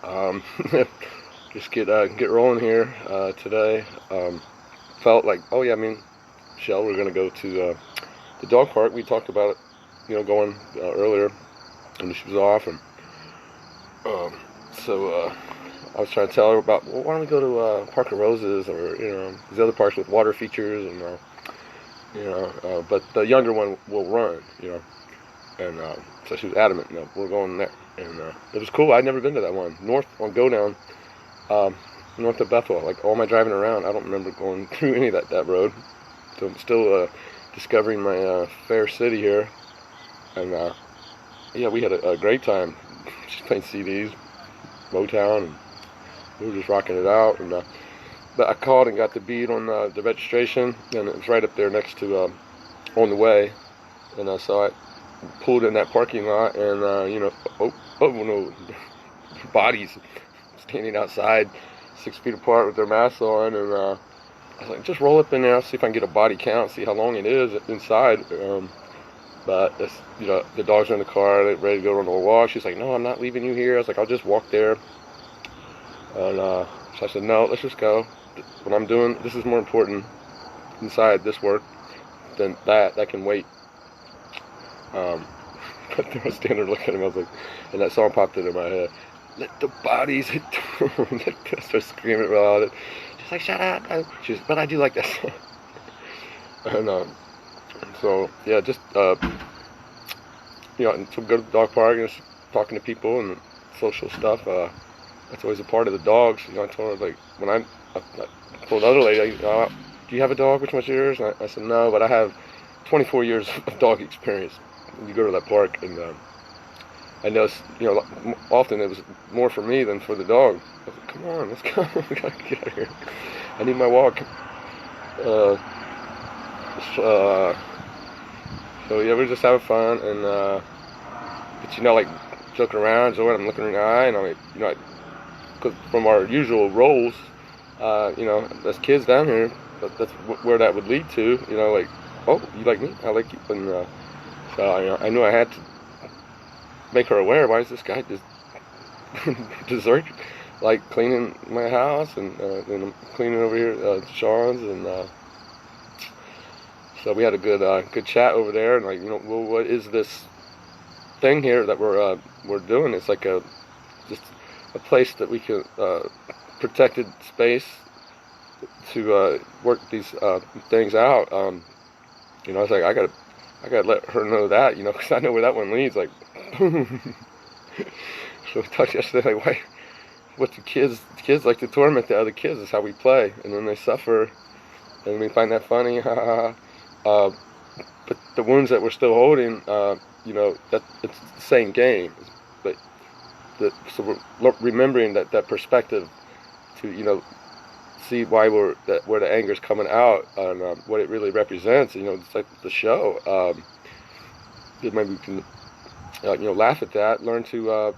um, just get rolling here today. Felt like, oh yeah, Shell, we're gonna go to the dog park. We talked about it, going earlier when she was off, and um, so I was trying to tell her about, well, why don't we go to Park of Roses, or these other parks with water features, and but the younger one will run, and so she was adamant, no, we're going there, and it was cool. I'd never been to that one north on Go Down, um, north of Bethel. Like all my driving around, I don't remember going through any of that road. So I'm still discovering my fair city here, and yeah, we had a great time. Just playing CDs, Motown, and we were just rocking it out. And but I called and got the bead on the registration, and it was right up there next to On the Way, and so I pulled in that parking lot, and oh no, bodies standing outside 6 feet apart with their masks on, and I was like, just roll up in there, see if I can get a body count, see how long it is inside. But it's, the dogs are in the car, they're ready to go on a walk. She's like, no, I'm not leaving you here. I was like, I'll just walk there. And so I said, no, let's just go. What I'm doing, this is more important inside this work than that. That can wait. But I was standing there looking at him. I was like, and that song popped into my head. Let the bodies hit the room. I started screaming about it. She's like, shut up. But I do like that song. And so yeah, just so go to the dog park and just talking to people and social stuff. That's always a part of the dogs. I told her, like, when I told the other lady, do you have a dog? Which one's yours? And I said no, but I have 24 years of dog experience. You go to that park, and I noticed, often it was more for me than for the dog. I was like, come on, let's go. We gotta get out of here. I need my walk. So yeah, we're just having fun, and but like joking around. So I'm looking in the eye, and I'm like, cause from our usual roles, as kids down here, that's where that would lead to. Like, oh, you like me? I like you, and so I knew I had to make her aware. Why is this guy just dessert, like cleaning my house, and I'm cleaning over here Sean's, and so we had a good chat over there, and like, well, what is this thing here that we're doing? It's like just a place that we can protected space to work these things out. I was like, I gotta let her know that, because I know where that one leads. Like, so we talked yesterday, like, why? What the kids like to torment the other kids is how we play, and then they suffer, and we find that funny. But the wounds that we're still holding, that it's the same game. But so we're remembering that perspective to see why where the anger is coming out, and what it really represents. It's like the show. Maybe we can laugh at that, learn to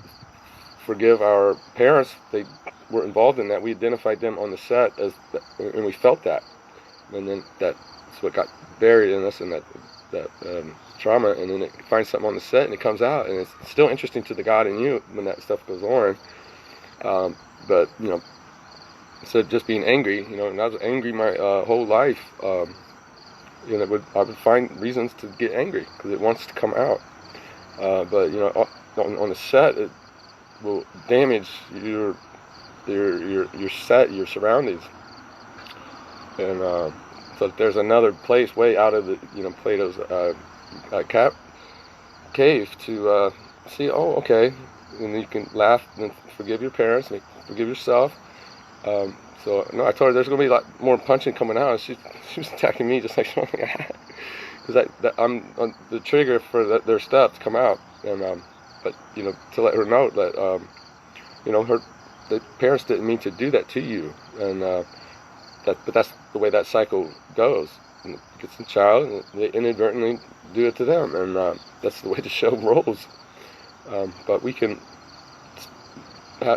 forgive our parents. They were involved in that. We identified them on the set and we felt that, and then that's what got buried in us, and that trauma, and then it finds something on the set and it comes out, and it's still interesting to the God in you when that stuff goes on. But instead of just being angry, and I was angry my whole life. I would find reasons to get angry because it wants to come out. But on the set, it will damage your set, your surroundings, and so there's another place way out of the Plato's cave to see. Oh, okay, and you can laugh and forgive your parents and forgive yourself. So no, I told her there's gonna be a lot more punching coming out. She was attacking me just like because I'm on the trigger for their stuff to come out, and but to let her know that her the parents didn't mean to do that to you, and but that's the way that cycle goes. And it gets the child, and they inadvertently do it to them, and that's the way the show rolls. But we can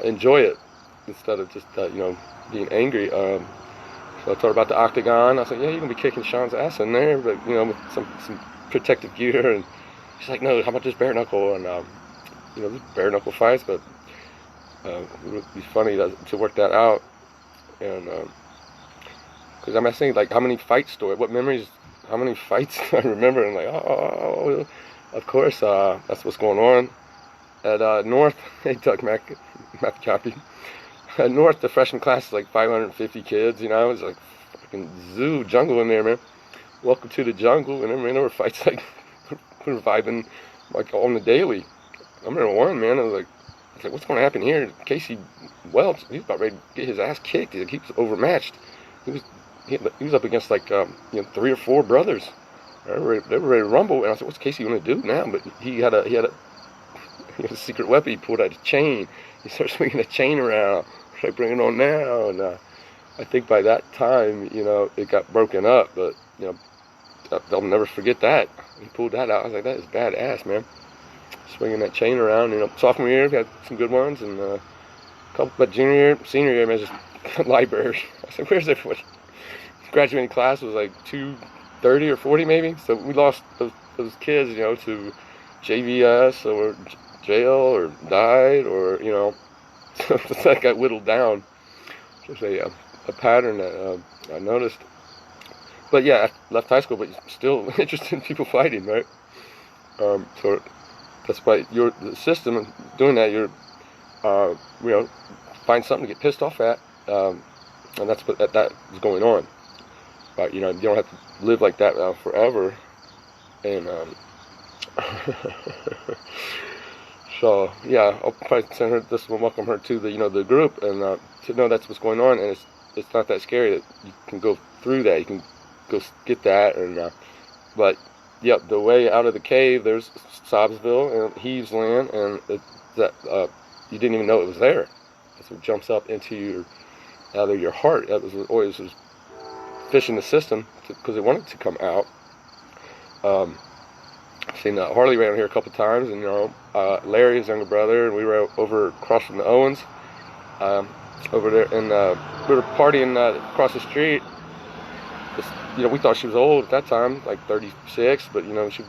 enjoy it instead of just being angry. So I told her about the octagon. I was like, yeah, you're gonna be kicking Sean's ass in there, but with some protective gear. And she's like, no, how about just bare knuckle? And just bare knuckle fights, but it would be funny to work that out. And because I'm asking, like, how many fights what memories, how many fights I remember, and like, oh, of course, that's what's going on. At North, hey, Doug McCappy. At North, the freshman class is like 550 kids, it was like fucking zoo, jungle in there, man. Welcome to the jungle, and then there were fights like, we were vibing like on the daily. I remember one, man, I was like, what's going to happen here? Casey Welch, he was about ready to get his ass kicked. He was overmatched. He was up against like 3 or 4 brothers. They were ready to rumble, and I said, what's Casey going to do now? But he had a secret weapon. He pulled out a chain. He started swinging a chain around. Should I bring it on now? And I think by that time, it got broken up. But I'll never forget that. He pulled that out. I was like, that is badass, man. Swinging that chain around. Sophomore year, we had some good ones, and a couple. But senior year, man, just library. I said, where's everybody? Graduating class was like 230 or 40 maybe. So we lost those kids, to JVS or jail or died or so that got whittled down. Just a pattern that I noticed. But yeah, I left high school, but still interested in people fighting, right? So that's why the system doing that. You're find something to get pissed off at, and that's what that is going on. But you don't have to live like that forever. And so yeah, I'll probably send her this one, welcome her to the group, and to know that's what's going on, and it's not that scary that you can go through that. You can go get that, and but yeah, the way out of the cave, there's Sobsville and Heaves Land, and you didn't even know it was there. That's what jumps up into out of your heart. That was always fishing the system because it wanted to come out. I've seen Harley around here a couple times, and Larry, his younger brother, and we were over across from the Owens, over there, and we were partying across the street. We thought she was old at that time, like 36, but she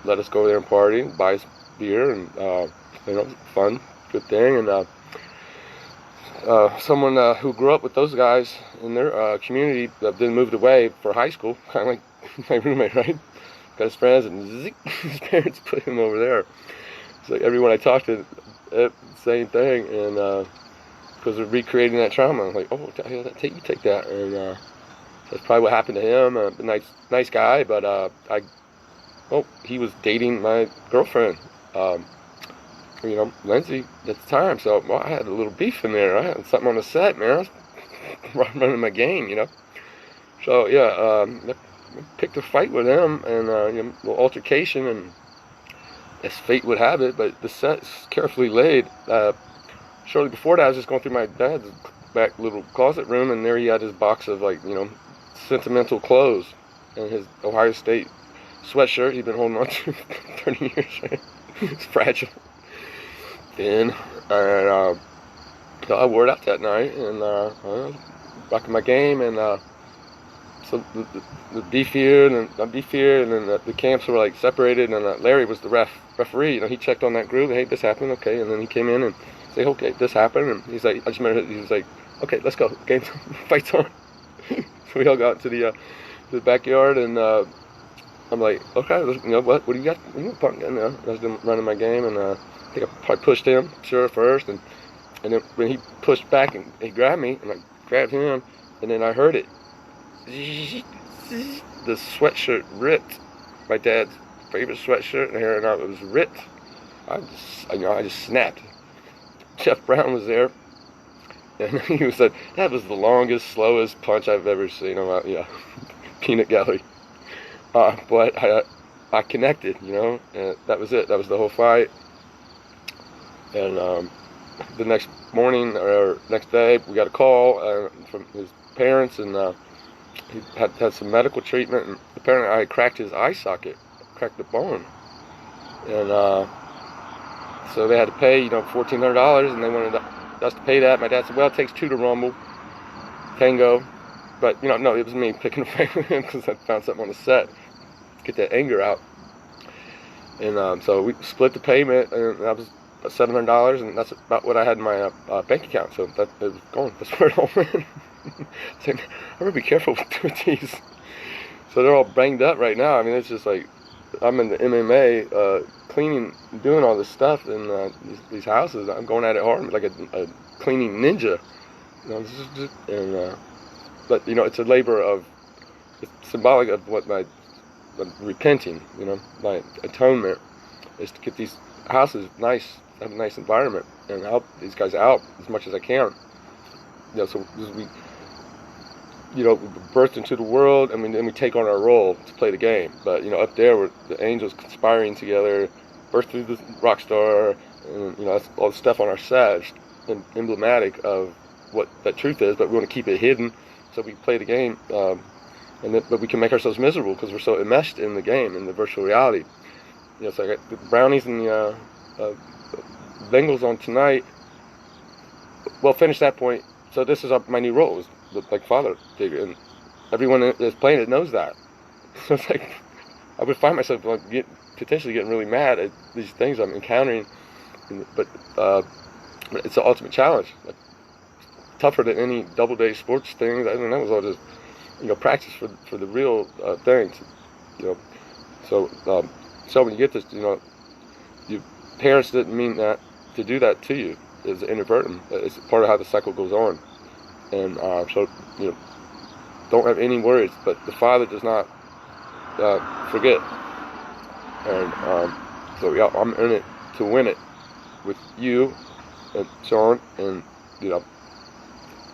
let us go there and party, buy us beer, and fun, good thing. And someone who grew up with those guys in their community then moved away for high school, kind of like my roommate, right? Got his friends, and his parents put him over there. So everyone I talked to, same thing, and because of recreating that trauma, I'm like, oh, you take that, and that's probably what happened to him. A nice guy, but he was dating my girlfriend, Lindsay at the time. So I had a little beef in there. I had something on the set, man. I was running my game, So yeah, I picked a fight with him, and a little altercation, and as fate would have it. But the set's carefully laid. Shortly before that, I was just going through my dad's back little closet room, and there he had his box of sentimental clothes and his Ohio State sweatshirt he'd been holding on to for 30 years. Right? It's fragile. And I wore it out that night, and rocking my game, and so the beef here and then the camps were like separated, and Larry was the referee. He checked on that group. Hey, this happened, okay, and then he came in and said, okay, this happened, and he's like, I just remember he was like, okay, let's go, game fights on. So we all got to the backyard, and I'm like, okay, what do you got? Punk? And I was running my game, and I think I probably pushed him, sure, first, and then when he pushed back and he grabbed me, and I grabbed him, and then I heard it. The sweatshirt ripped. My dad's favorite sweatshirt, and here it was ripped. I just snapped. Jeff Brown was there, and he was like, that was the longest, slowest punch I've ever seen. Peanut gallery. But I connected, and that was it. That was the whole fight. And the next morning or next day, we got a call from his parents, and he had some medical treatment, and apparently I had cracked his eye socket, cracked the bone, and so they had to pay, $1,400, and they wanted us to pay that. My dad said, well, it takes 2 to rumble, tango, but no, it was me picking a fight with him because I found something on the set, get that anger out, and so we split the payment, and about $700, and that's about what I had in my bank account. So that it was going. That's where it all went. So I'm gonna be careful with these. So they're all banged up right now. I mean, it's just like I'm in the MMA, cleaning, doing all this stuff in these houses. I'm going at it hard, like a cleaning ninja. You know, but you know, it's a labor of, it's symbolic of what my repenting. You know, my atonement is to get these houses nice, have a nice environment, and help these guys out as much as I can. You know, so we, you know, we're birthed into the world, and we take on our role to play the game. But you know, up there, we're the angels conspiring together, birthed through the rock star, and you know, that's all the stuff on our set, emblematic of what that truth is. But we want to keep it hidden, so we play the game, but we can make ourselves miserable because we're so enmeshed in the game, in the virtual reality. You know, so I got the Brownies and the Bengals on tonight. Well, finish that point. So this is my new role, is the like father figure, and everyone that's playing it knows that. So it's like I would find myself like potentially getting really mad at these things I'm encountering, but it's the ultimate challenge. Like, tougher than any Doubleday sports things. I don't know. It was all just, you know, practice for the real things. You know, so when you get this, you know, your parents didn't mean that to do that to you. It's inadvertent. It's part of how the cycle goes on. And so, you know, don't have any worries. But the Father does not forget. And so, yeah, I'm in it to win it with you and Sean. And, you know,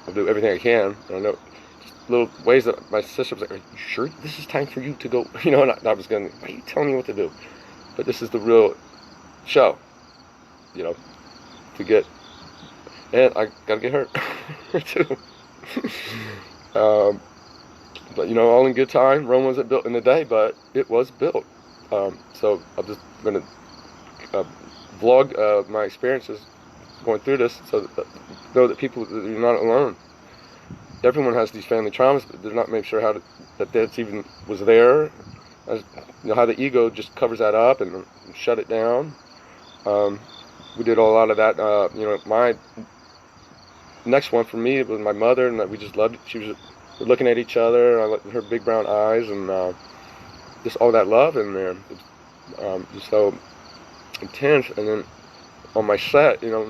I'll do everything I can. And I know just little ways that my sister was like, "Are you sure this is time for you to go?" You know, and I was going, "Why are you telling me what to do?" But this is the real show, you know, to get, and I gotta get hurt too. But you know, all in good time. Rome wasn't built in a day, but it was built. So I'm just gonna vlog my experiences going through this, so that know that people, that you're not alone. Everyone has these family traumas, but they're not maybe sure how that even was there. As, you know, how the ego just covers that up and shut it down. We did a lot of that. You know, my next one for me was my mother, and we just loved it. We're looking at each other, and I looked at her big brown eyes, and just all that love in there. Just so intense. And then on my set, you know,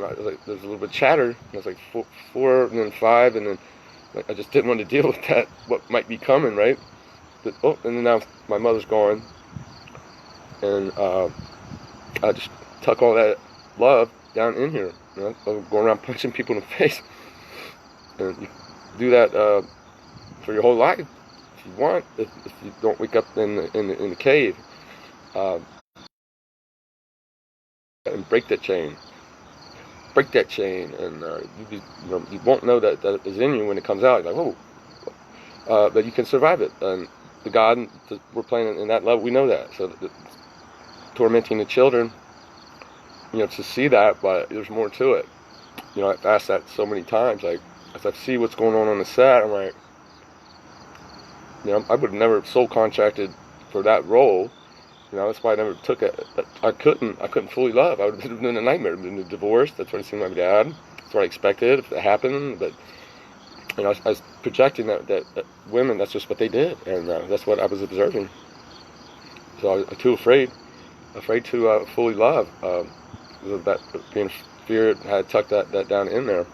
there's a little bit of chatter. It was like four and then 5, and then like, I just didn't want to deal with that, what might be coming, right? But, and then now my mother's gone, and I just tuck all that love down in here. You know, I'm going around punching people in the face, and you do that for your whole life if you want. If you don't wake up in the cave, and break that chain, and you won't know that is in you when it comes out. You're like, whoa, but you can survive it. And the God we're playing in that level, we know that. So tormenting the children, you know, to see that, but there's more to it. You know, I've asked that so many times. Like, as I see what's going on the set, I'm like, you know, I would have never soul contracted for that role. You know, that's why I never took it. I couldn't fully love. I would have been a nightmare. I've been divorced. That's what it seemed like my dad. That's what I expected if it happened. But you know, I was projecting that women, that's just what they did, and that's what I was observing. So I was too afraid to fully love. That being fear had tucked that down in there.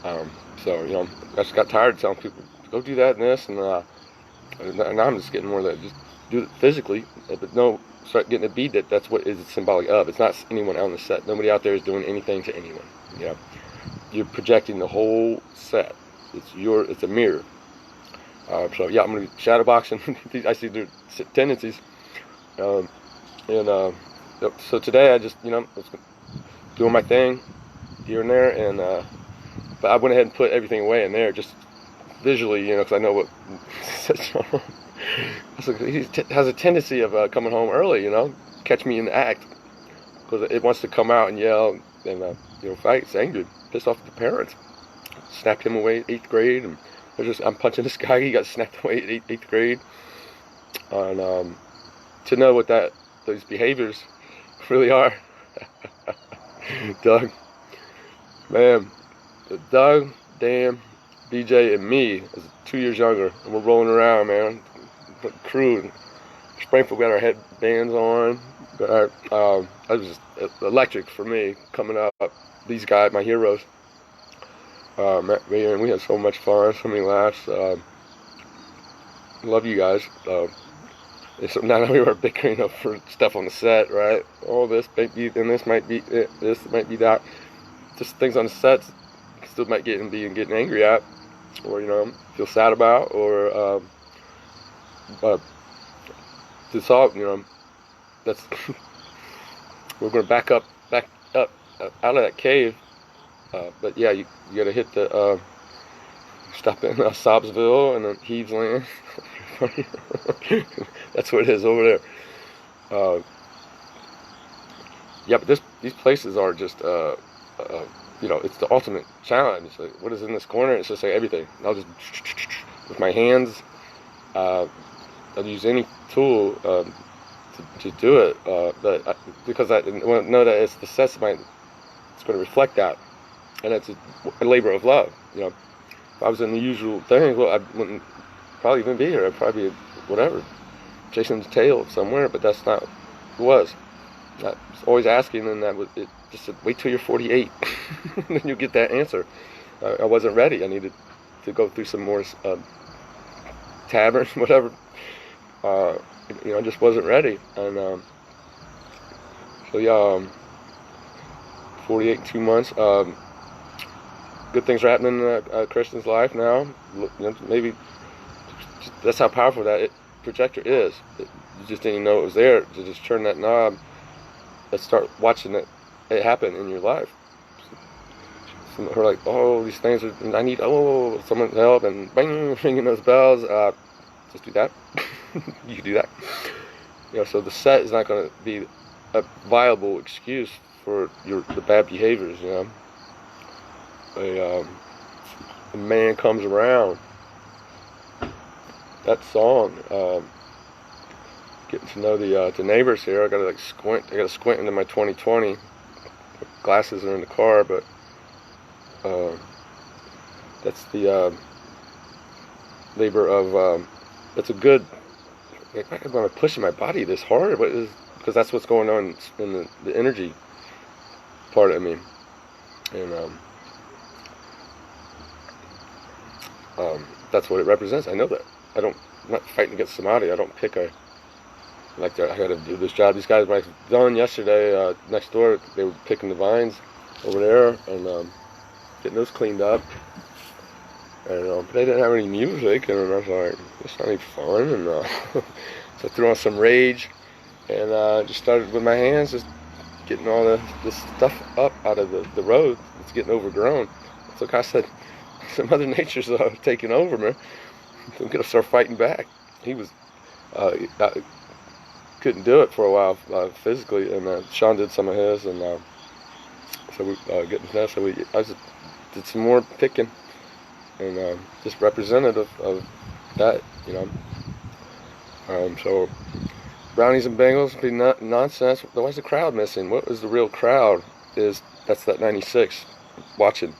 So you know, I just got tired of telling people, go do that and this, and now I'm just getting more of that. Just do it physically, but no, start getting a bead that's what is symbolic of. It's not anyone on the set. Nobody out there is doing anything to anyone. You know, you're projecting the whole set. It's a mirror. So yeah, I'm gonna be shadow boxing. I see their tendencies, so today I just, you know, was doing my thing here and there, and but I went ahead and put everything away in there just visually, you know, because I know what. He has a tendency of coming home early, you know, catch me in the act, because it wants to come out and yell and you know, fight. It's angry, pissed off at the parents. Snapped him away at 8th grade, and I'm punching this guy. He got snapped away at 8th grade. And to know what those behaviors really are. Doug, man, Doug, Dan, BJ, and me is 2 years younger, and we're rolling around, man. The crew in Springfield, we got our headbands on. Got our, that was just electric for me coming up. These guys, my heroes. Man, we had so much fun, so many laughs. Love you guys. So now we were bickering over stuff on the set, right? Oh, this might be, and this might be it, this might be that. Just things on the sets still might be getting angry at, or feel sad about, or to solve. That's we're going to back up out of that cave. But yeah, you got to hit the stop in Sobsville and then Heaves Land. That's what it is over there. Yeah, but these places are just it's the ultimate challenge. Like, what is in this corner? It's just like everything. I'll just with my hands. I'll use any tool to do it, because I know that it's the sets it's going to reflect that, and it's a labor of love. If I was in the usual thing, well, I wouldn't probably even be here. I'd probably be whatever, chasing the tail somewhere. But that's not what it was. I was always asking, and it just said, wait till you're 48, then you'll get that answer. I wasn't ready. I needed to go through some more taverns, whatever. I just wasn't ready, and so yeah, 48 in 2 months. Good things are happening in Kristen's life now. Maybe that's how powerful that projector is. You just didn't know it was there. To just turn that knob and start watching it happen in your life. So her like, oh, these things are. I need someone's help, and bang, ringing those bells. Just do that. You can do that. So the set is not going to be a viable excuse for the bad behaviors. A man comes around. That song. Getting to know the neighbors here. I got to squint. I got to squint into my 2020. Glasses are in the car, but that's the labor of. It's a good. Why am I pushing my body this hard? Because that's what's going on in the energy part of me, and that's what it represents. I know that. I'm not fighting against somebody. I don't pick I got to do this job. These guys, when I was done yesterday, next door, they were picking the vines over there and getting those cleaned up. And but they didn't have any music, and I was like, "This not any fun." And so I threw on some Rage, and just started with my hands, just getting all this stuff up out of the road. It's getting overgrown. So I said, "Some Mother Nature's taking over, man. I'm gonna start fighting back." He was couldn't do it for a while physically, and Sean did some of his, and so we getting that. So I just did some more picking. And just representative of that, So brownies and bagels be nonsense. Why's the crowd missing? What was the real crowd? That's that 96 watching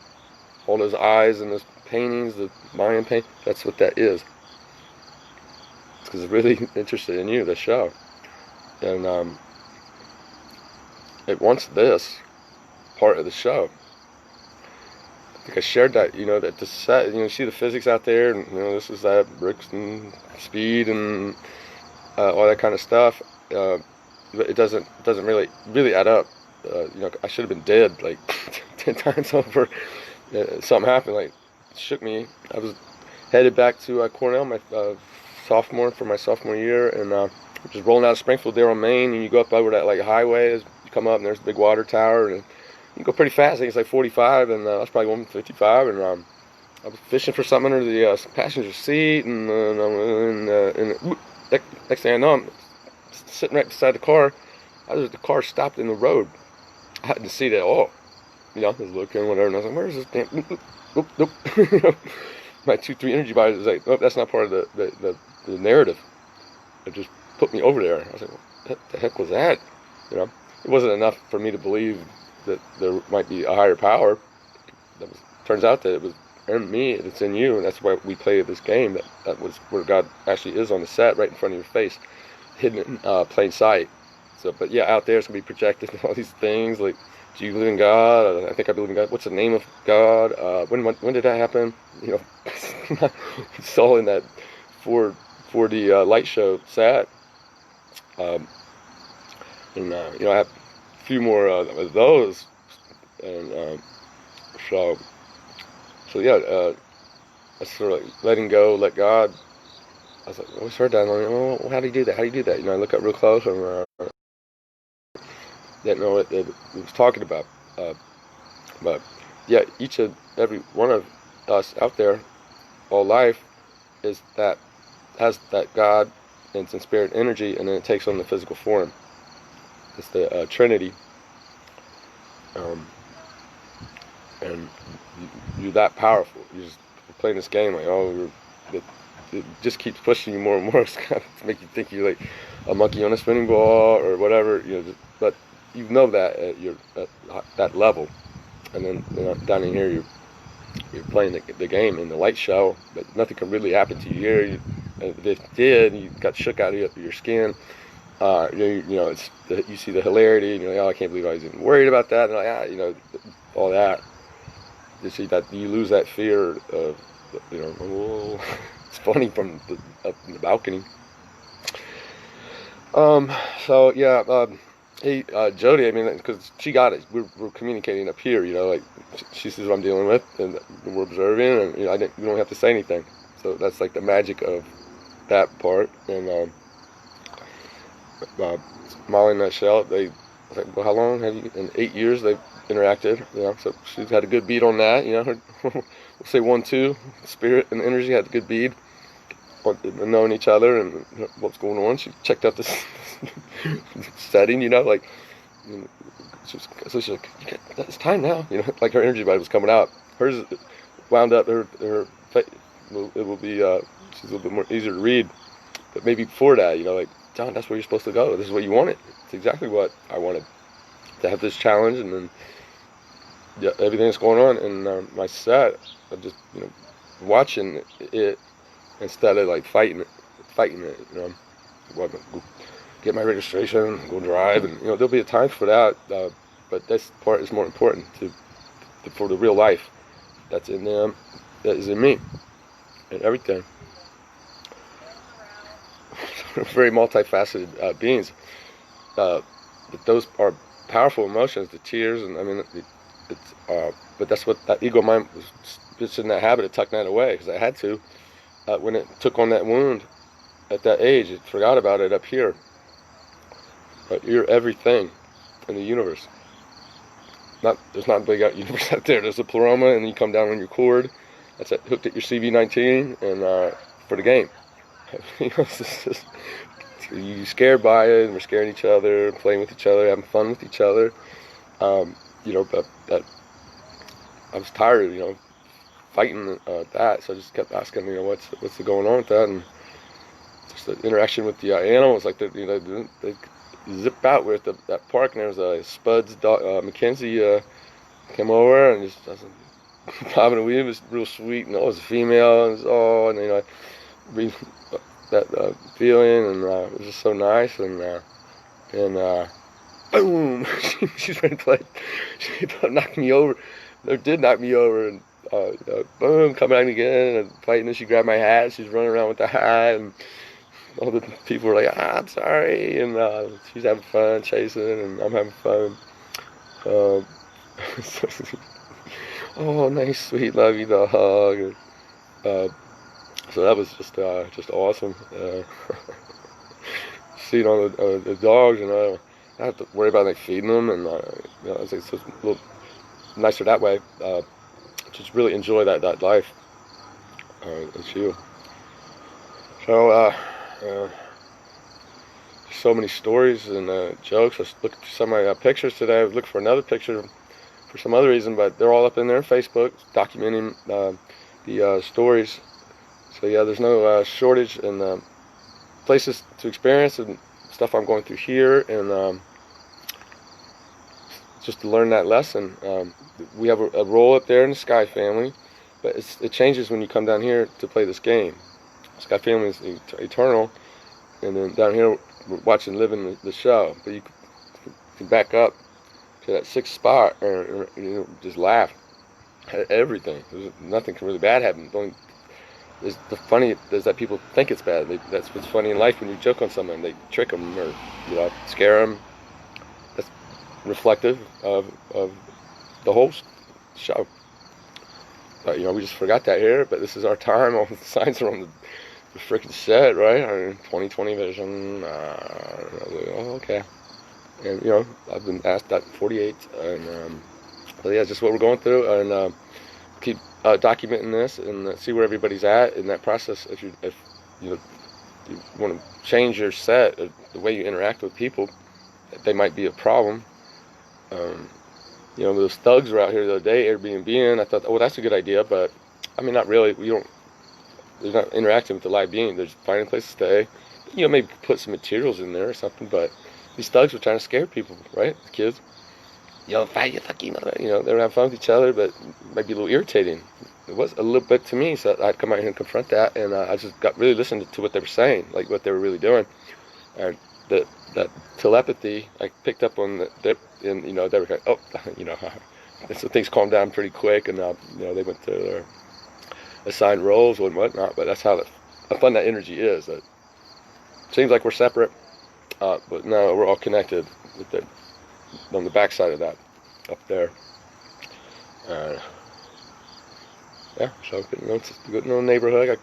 all those eyes and those paintings, the Mayan paint. That's what that is. It's because it's really interested in you, the show, and it wants this part of the show. I think I shared that, that the set, you see the physics out there, and this is that bricks and speed and all that kind of stuff. It doesn't really add up. I should have been dead like 10 times over. Something happened, like shook me. I was headed back to Cornell, my sophomore year, and just rolling out of Springfield there on Main, and you go up over that highway. You come up, and there's a big water tower, and you go pretty fast. I think it's like 45, and I was probably 155, and I was fishing for something under the passenger seat, and next thing I know, I'm sitting right beside the car. The car stopped in the road. I hadn't seen it at all. I was looking, whatever, and I was like, where's this damn... Nope. My 2-3 energy bodies was like, nope, that's not part of the narrative. It just put me over there. I was like, what the heck was that? It wasn't enough for me to believe that there might be a higher power. Turns out that it was in me, it's in you, and that's why we play this game. That was where God actually is on the set, right in front of your face, hidden in plain sight. So, but yeah, out there it's gonna be projected all these things like, do you believe in God? I think I believe in God. What's the name of God? When did that happen? You know, it's all in that 4D light show set. And you know, I have a few more of those, and so yeah, I sort of like letting go, let God. I was like, I always heard that. I'm like, oh, how do you do that? How do you do that? You know, I look up real close and didn't know what it was talking about. But yeah, each and every one of us out there, all life, is that has that God and it's in spirit energy, and then it takes on the physical form. It's the Trinity, and you're that powerful. You're just playing this game like, oh, it just keeps pushing you more and more. It's kind of to make you think you're like a monkey on a spinning ball or whatever. You know, but you know that at that level, and then down in here you're playing the game in the light show, but nothing can really happen to you here. If it did, you got shook out of your skin. You know, you see the hilarity, and you're like, oh, I can't believe I was even worried about that, and like, you know, all that. You see that you lose that fear of, you know, oh, it's funny from up in the balcony. So yeah, hey, Jody, I mean, because she got it. We're communicating up here, you know, like she sees what I'm dealing with, and we're observing, and you know, you don't have to say anything. So that's like the magic of that part. And Molly and Michelle, they, like, well, how long have you? In 8 years they've interacted, you know. So she's had a good beat on that, you know. We'll say 1, 2, spirit and energy had a good beat on knowing each other and what's going on. She checked out this setting, you know, like. So she's like, it's time now, you know. Like her energy vibe was coming out. Hers wound up. Her it will be. She's a little bit more easier to read, but maybe before that, you know, like, John, that's where you're supposed to go. This is what you wanted. It's exactly what I wanted, to have this challenge, and then yeah, everything that's going on in my set. I'm just, you know, watching it instead of like fighting it. You know, go get my registration, go drive, and you know there'll be a time for that. But this part is more important for the real life that's in them, that is in me, and everything. Very multifaceted beings. But those are powerful emotions, the tears, and I mean, but that's what that ego mind was just in that habit of tucking that away, because I had to. When it took on that wound at that age, it forgot about it up here. But you're everything in the universe. There's not a big universe out there. There's a pleroma, and you come down on your cord. That's hooked at your CV19, and for the game. You know, you're scared by it, and we're scaring each other, playing with each other, having fun with each other. You know, but I was tired of, you know, fighting that, so I just kept asking, you know, what's going on with that, and just the interaction with the animals, like you know, they zip out with that park, and there was a Spud's dog, Mackenzie, came over and just I was bobbing and weaving. It was real sweet, and it was a female, and and you know, that feeling, and it was just so nice, and boom, she's ready to play. She knocked me over. Or did knock me over, and boom, coming out again and fighting. And she grabbed my hat. She's running around with the hat, and all the people were like, I'm sorry, and she's having fun chasing, and I'm having fun. Oh, nice, sweet, love you, the hug. And, so that was just awesome. Seeing all the dogs, and I have to worry about like feeding them, and you know, it's a little nicer that way. Just really enjoy that life. It's you. So so many stories and jokes. I looked at some of my pictures today. I was looking for another picture for some other reason, but they're all up in there on Facebook, documenting the stories. So yeah, there's no shortage in places to experience and stuff I'm going through here, and just to learn that lesson. We have a role up there in the Sky Family, but it changes when you come down here to play this game. Sky Family is eternal, and then down here we're watching, living the show. But you can back up to that sixth spot and just laugh at everything. Nothing really bad happen. The funny is that people think it's bad. That's what's funny in life, when you joke on someone, they trick them or scare them. That's reflective of the whole show. But we just forgot that here. But this is our time. All the signs are on the freaking set, right? 2020 vision. Oh, okay. And I've been asked that 48, and but yeah, just what we're going through, and keep documenting this and see where everybody's at in that process. If you want to change your set, the way you interact with people, they might be a problem. Those thugs were out here the other day, Airbnb, I thought, oh, that's a good idea, but I mean, not really. They're not interacting with the live being. They're just finding a place to stay. Maybe put some materials in there or something, but these thugs were trying to scare people, right? The kids. Fight you, fuck you, mother. They were having fun with each other, but it might be a little irritating. It was a little bit to me, so I'd come out here and confront that, and I just got really listened to what they were saying, like what they were really doing. And that telepathy, I picked up on they were like, oh, and so things calmed down pretty quick, and they went to their assigned roles and whatnot. But that's how fun that energy is. It seems like we're separate, but no, we're all connected with on the backside of that, up there. Yeah, so it's a good little neighborhood. I got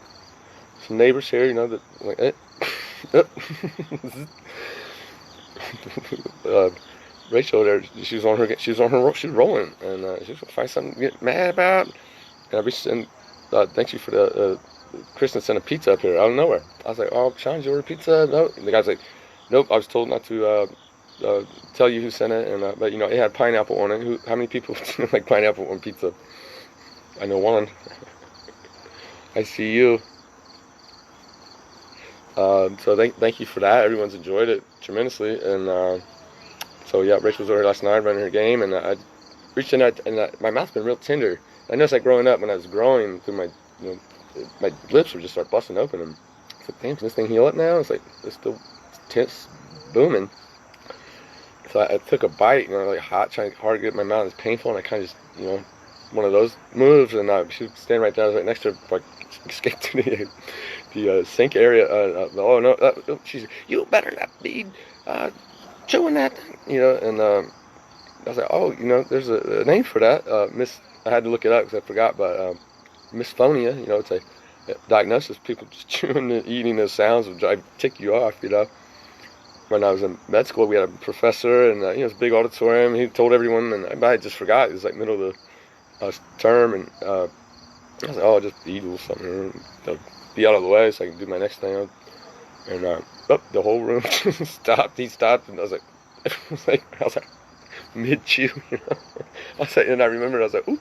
some neighbors here, that like, Rachel there, she was rolling, and she was gonna find something to get mad about. And I reached in, thank you for the Kristen sent a pizza up here out of nowhere. I was like, oh, Sean, did you order pizza? No. And the guy's like, nope, I was told not to tell you who sent it, and but it had pineapple on it. How many people like pineapple on pizza? I know one. I see you. So thank you for that. Everyone's enjoyed it tremendously, and so yeah, Rachel was over last night running her game, and I reached in, and my mouth's been real tender. I noticed that growing up, when I was growing, through my lips would just start busting open, and I was like, damn, can this thing heal up now? It's like it's still tense, booming. So I took a bite, like hot, trying hard to get my mouth. It's painful, and I kind of just, one of those moves, and she was standing right there. I was right next to her, like, escaped to the sink area. Oh no, she's, you better not be chewing that, and I was like, oh, there's a name for that. I had to look it up because I forgot, but misphonia, it's a diagnosis. People just chewing and eating those sounds will tick you off, When I was in med school, we had a professor, and it was a big auditorium. He told everyone, and I just forgot. It was like middle of the term, and I was like, oh, I'll just eat or something, be out of the way so I can do my next thing. And the whole room stopped. He stopped, and I was like, mid chew, I was like, and I remembered, I was like, ooh.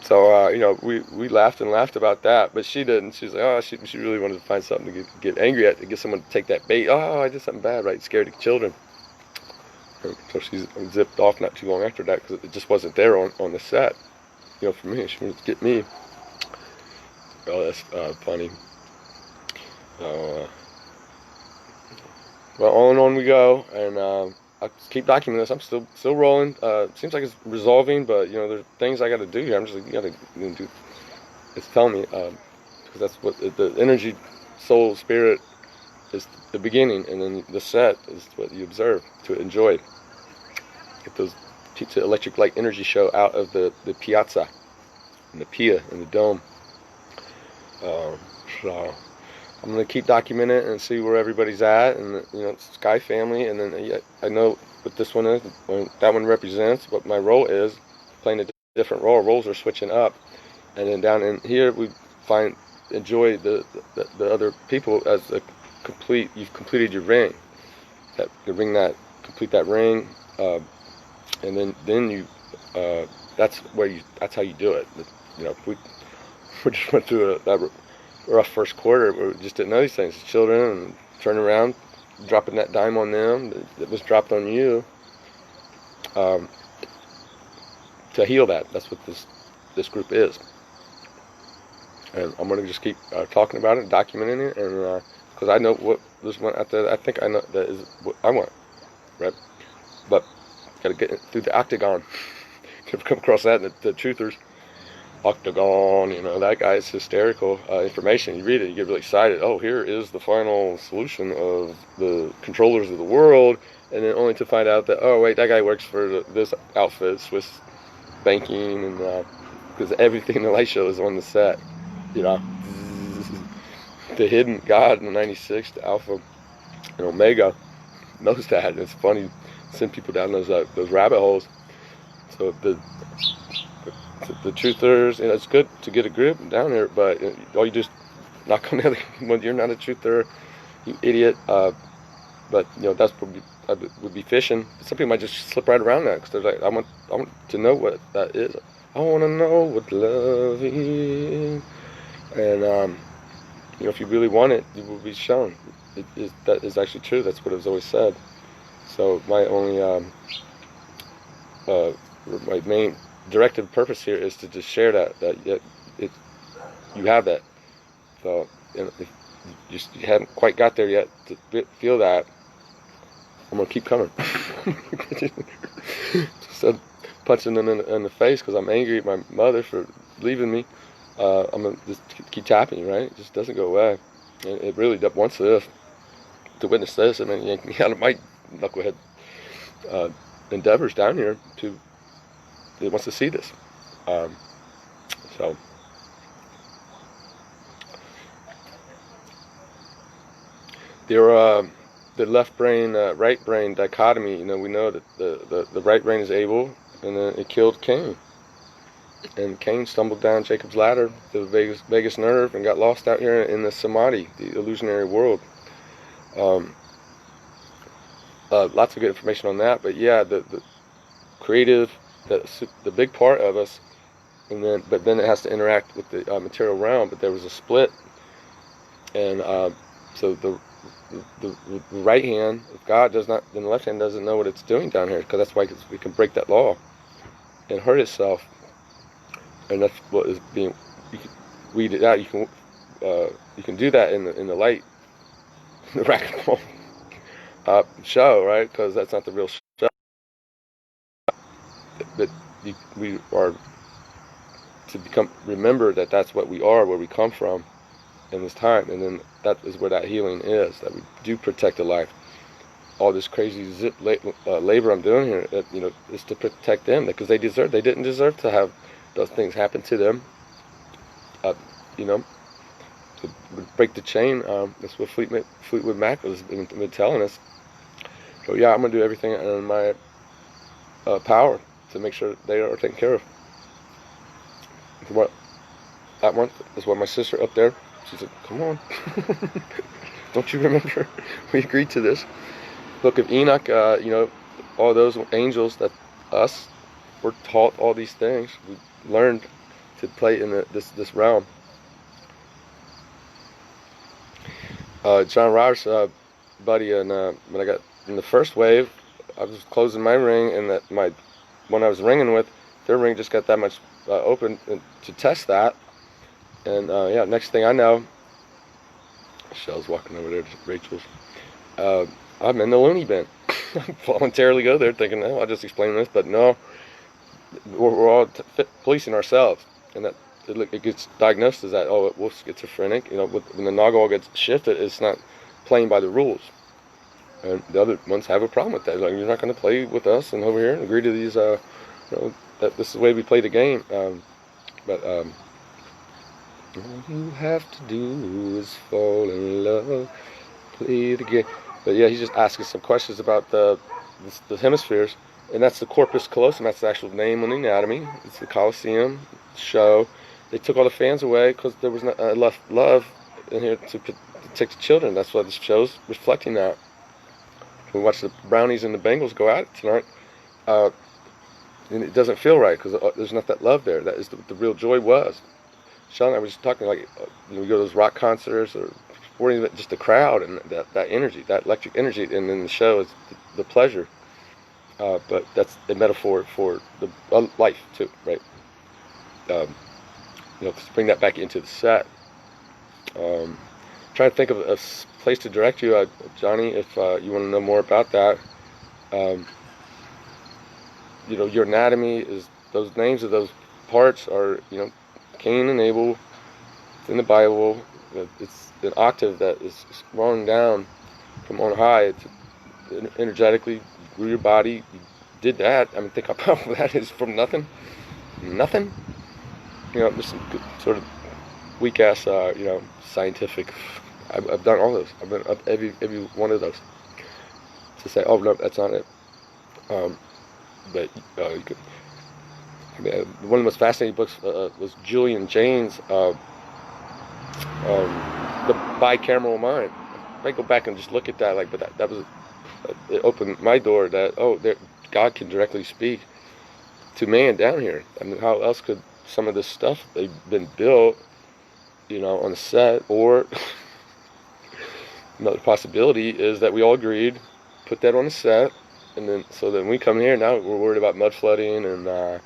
So we laughed and laughed about that, but she didn't. She was like, oh, she really wanted to find something to get angry at, to get someone to take that bait. Oh, I did something bad, right? Scared the children. So she zipped off not too long after that, because it just wasn't there on the set. For me, she wanted to get me. Oh, that's funny. Well, on and on we go, and I keep documenting this. I'm still rolling. Seems like it's resolving, but there's things I got to do here. I'm just like, you got to do. It's telling me, because that's what the energy, soul, spirit is the beginning, and then the set is what you observe to enjoy. Get those pizza electric light energy show out of the piazza, and the pia, and the dome. So I'm gonna keep documenting it and see where everybody's at, and Sky Family, and then I know what this one is. That one represents what my role is, playing a different role. Roles are switching up, and then down in here we enjoy the other people as you've completed your ring. Complete that ring, and then you that's how you do it. We just went through that rough first quarter. We just didn't know these things. Children, and turning around, dropping that dime on them that was dropped on you. to heal that. That's what this group is. And I'm going to just keep talking about it, documenting it, and because I know what this one out there, I think I know that is what I want, right? But got to get through the octagon. Come across that in the truthers. Octagon, that guy is hysterical information. You read it, you get really excited. Oh, here is the final solution of the controllers of the world, and then only to find out that, oh wait, that guy works for this outfit, Swiss banking, and because everything in the light show is on the set. The hidden God in the 96, the Alpha and Omega, knows that. It's funny, send people down those rabbit holes. So the truthers, it's good to get a group down there, but all you just knock on the other when you're not a truther, you idiot. But that's probably I would be fishing. Some people might just slip right around that because they're like, I want to know what that is. I want to know what love is. And if you really want it, you will be shown. That is actually true. That's what it was always said. So my only my main directive purpose here is to just share that you have that. So if you haven't quite got there yet to feel that, I'm gonna keep coming. Just punching them in the face because I'm angry at my mother for leaving me. I'm gonna just keep tapping, right? It just doesn't go away. And it really wants this to witness this. I mean, yank me out of my knucklehead endeavors down here to. It wants to see this. So the left brain, right brain dichotomy. We know that the right brain is able, and then it killed Cain. And Cain stumbled down Jacob's ladder, the vagus nerve, and got lost out here in the samadhi, the illusionary world. Lots of good information on that. But yeah, the creative. The big part of us, but then it has to interact with the material realm. But there was a split, and so the right hand of God does not, then the left hand doesn't know what it's doing down here, because that's why we can break that law and hurt itself, and that's what is being. You can weed it out. You can do that in the light, the racquetball show, right? Because that's not the real show. That we are to remember that that's what we are, where we come from in this time, and then that is where that healing is, that we do protect the life. All this crazy labor I'm doing here, is to protect them, because they didn't deserve to have those things happen to them. To break the chain. That's what Fleetwood Mac has been telling us. So yeah, I'm gonna do everything in my power to make sure they are taken care of. What that one is what my sister up there. She said, "Come on, don't you remember? We agreed to this." Book of Enoch. All those angels that us were taught all these things. We learned to play in this realm. John Roberts, buddy, and when I got in the first wave, I was closing my ring, and that one I was ringing with, their ring just got that much open to test that. And next thing I know, Michelle's walking over there to Rachel's. I'm in the loony bin. I voluntarily go there thinking, I'll just explain this, but no, we're all policing ourselves, and that it gets diagnosed as that. Oh, we're schizophrenic. When the Nagal gets shifted, it's not playing by the rules. And the other ones have a problem with that. Like, you're not going to play with us and over here and agree to these, that this is the way we play the game. But all you have to do is fall in love, play the game. But yeah, he's just asking some questions about the hemispheres, and that's the corpus callosum. That's the actual name on the anatomy. It's the Colosseum show. They took all the fans away because there was not enough love in here to protect the children. That's why the show's reflecting that. We watch the Brownies and the Bengals go out tonight, and it doesn't feel right because there's not that love there. That is the real joy was. Sean and I were just talking, like, we go to those rock concerts or sporting events, just the crowd and that energy, that electric energy, and then the show is the pleasure. but that's a metaphor for the life too, right? Um, to bring that back into the set. Trying to think of a place to direct you, Johnny, if you want to know more about that. Um, your anatomy is, those names of those parts are, Cain and Abel in the Bible. It's an octave that is rung down from on high. It's energetically grew your body. You did that. I mean, think how powerful that is from nothing. Nothing. Just some good, sort of weak ass, scientific. I've done all those. I've been up every one of those. To say, oh no, that's not it. But you could. One of the most fascinating books was Julian Jaynes, The Bicameral Mind. I go back and just look at that, but that was, it opened my door that God can directly speak to man down here. I mean, how else could some of this stuff they've been built, on the set? Or another possibility is that we all agreed, put that on the set, and then so then we come here, now we're worried about mud flooding and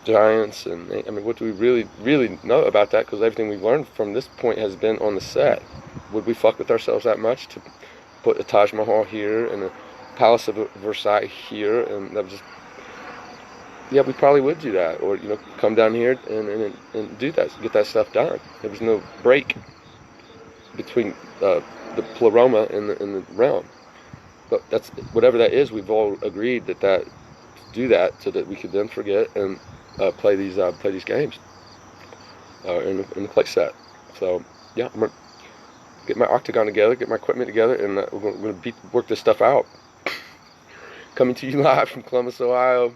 giants, and I mean, what do we really know about that? Because everything we've learned from this point has been on the set. Would we fuck with ourselves that much to put the Taj Mahal here and the Palace of Versailles here? And that was just, yeah, we probably would do that, or come down here and do that, get that stuff done. There was no break between the pleroma and the realm. But that's whatever that is. We've all agreed that do that so that we could then forget and play these games in the play set. So yeah, I'm gonna get my octagon together, get my equipment together, and we're gonna work this stuff out. Coming to you live from Columbus, Ohio,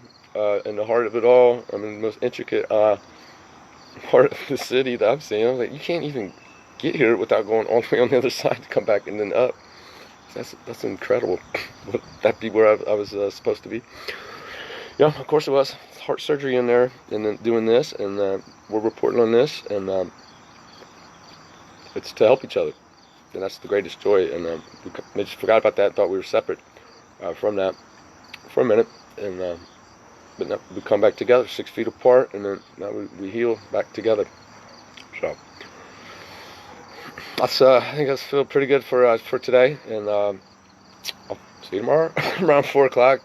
in the heart of it all. I mean, the most intricate part of the city that I've seen. I was like, you can't even get here without going all the way on the other side to come back and then up. That's incredible. Would that be where I was supposed to be? Yeah, of course it was. Heart surgery in there, and then doing this, and we're reporting on this, and it's to help each other, and that's the greatest joy. And we just forgot about that, thought we were separate from that for a minute, and but now we come back together, 6 feet apart, and then now we heal back together. So that's I think that's feel pretty good for today, and I'll see you tomorrow around 4 o'clock.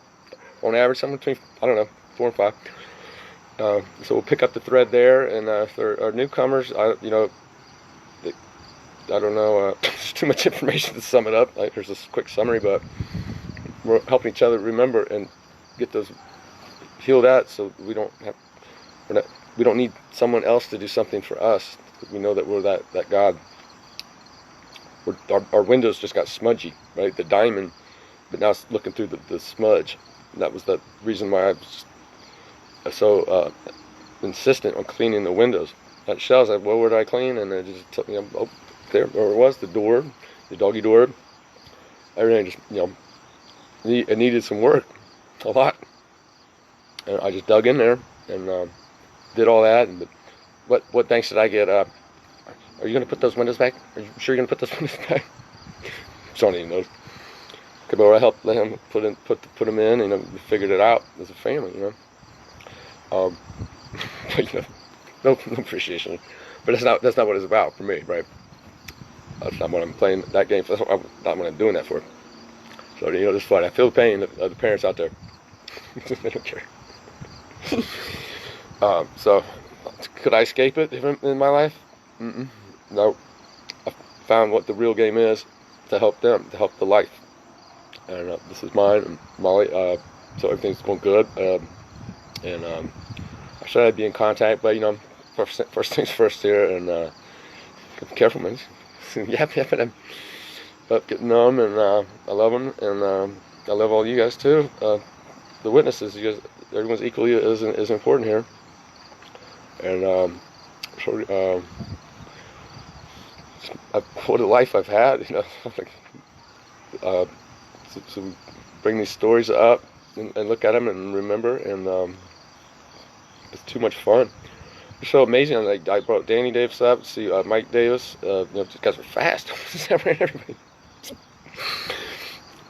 On average, somewhere between, 4 and 5. So we'll pick up the thread there, and if there are newcomers, I don't know, there's too much information to sum it up. Here's this quick summary, but we're helping each other remember and get those healed out, so we don't need someone else to do something for us. We know that we're that God. Our windows just got smudgy, right? The diamond, but now it's looking through the smudge. And that was the reason why I was so insistent on cleaning the windows. At Shell's, well, where did I clean? And it just took me, there it was, the door, the doggy door. Everything just, it needed some work, a lot. And I just dug in there and did all that. And what thanks did I get? Are you going to put those windows back? Are you sure you're going to put those windows back? Don't even know. I helped let him put them in, we figured it out as a family, but no appreciation. But that's not what it's about for me, right? That's not what I'm playing that game for. That's not what I'm doing that for. So it's fun. I feel the pain of the parents out there. They don't care. So could I escape it in my life? No. I found what the real game is to help them, to help the life. And this is mine and Molly, so everything's going good, and I said I'd be in contact, but first things first here, and be careful, man. Yapping, but getting them, and I love them, and I love all you guys too. The witnesses, you guys, everyone's equally as important here, and what a life I've had, So bring these stories up and look at them and remember, and it's too much fun. It's so amazing. I brought Danny Davis up, see Mike Davis. These guys are fast. Everybody.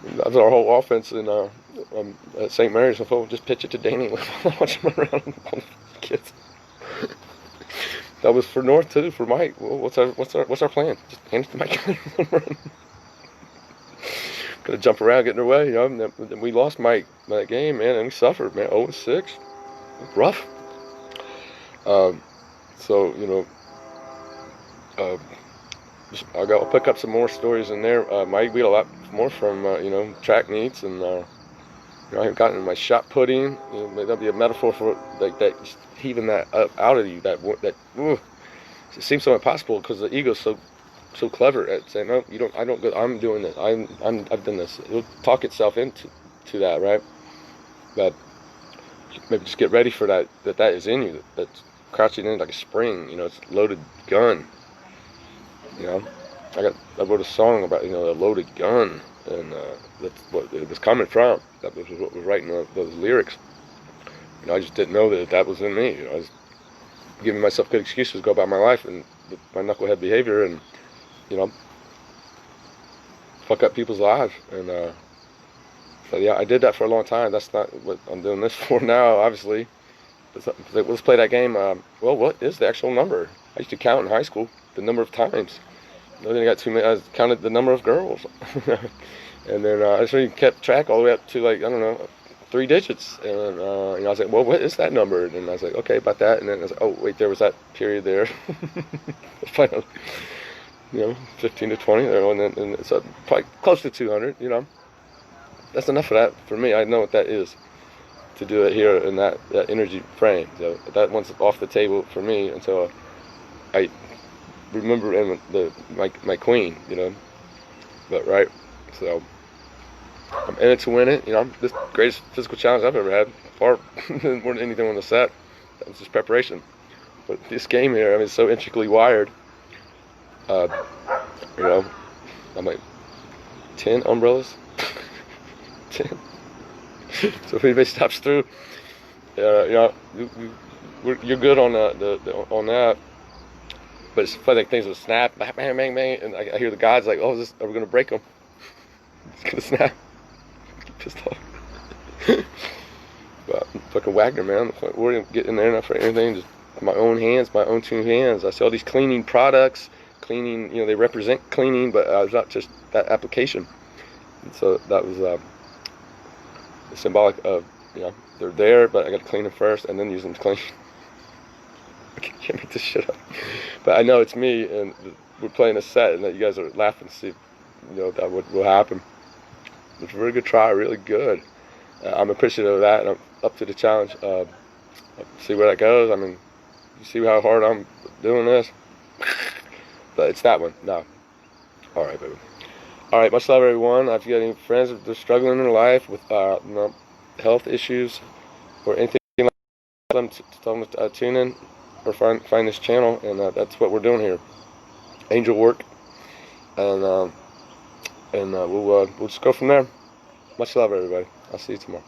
That was our whole offense in at St. Mary's. So we'll just pitch it to Danny and watch him run around all the kids. That was for North too, for Mike. Well, what's our plan? Just hand it to Mike. Gonna jump around, get in their way, you know. And then we lost Mike that game, man, and we suffered, man. 0-6, rough. So you know, I'll pick up some more stories in there. Mike, we had a lot more from you know, track meets, and you know, I've gotten my shot putting. You know, that'd be a metaphor for like that, just heaving that up out of you. That it seems so impossible because the ego's so clever at saying, no, you don't. I don't. I'm doing this. I've done this. It'll talk itself into that, right? But maybe just get ready for that. That is in you. That's crouching in like a spring. You know, it's a loaded gun. You know, I wrote a song about, you know, a loaded gun, and that's what it was coming from. That was what was writing those lyrics. You know, I just didn't know that was in me. You know, I was giving myself good excuses to go about my life and with my knucklehead behavior, and you know, fuck up people's lives. And so yeah, I did that for a long time. That's not what I'm doing this for now, obviously. But let's play that game. Well, what is the actual number? I used to count in high school the number of times. Then I got too many. I counted the number of girls, and then I just really kept track all the way up to, like, I don't know, 3 digits. And you know, I was like, well, what is that number? And I was like, okay, about that. And then I was like, oh wait, there was that period there. You know, 15 to 20 there, and it's probably close to 200. You know, that's enough of that for me. I know what that is to do it here in that energy frame. So that one's off the table for me until I remember my queen, you know. But right, so I'm in it to win it. You know, this greatest physical challenge I've ever had, far more than anything on the set. That was just preparation. But this game here, I mean, it's so intricately wired. You know, I'm like 10 umbrellas. 10. So if anybody stops through, you know, you're good on on that. But it's funny, like, things will snap, bang, bang, bang, bang, and I hear the guys like, "Oh, are we gonna break them? It's gonna snap." Pissed off. But fucking Wagner, man, we're gonna get in there enough for anything. Just my own hands, my own 2 hands. I see all these cleaning products, cleaning. You know, they represent cleaning, but it's not just that application. And so that was symbolic of, you know, they're there, but I got to clean them first and then use them to clean. I can't make this shit up. But I know it's me, and we're playing a set, and that you guys are laughing to see, you know, that what will happen. It's a very good try, really good. I'm appreciative of that, and I'm up to the challenge. See where that goes. I mean, you see how hard I'm doing this? But it's that one. No. All right, baby. All right, much love, everyone. If you got any friends that are struggling in their life with you know, health issues or anything like that, tell them to tune in or find this channel, and that's what we're doing here. Angel work, and we'll just go from there. Much love, everybody. I'll see you tomorrow.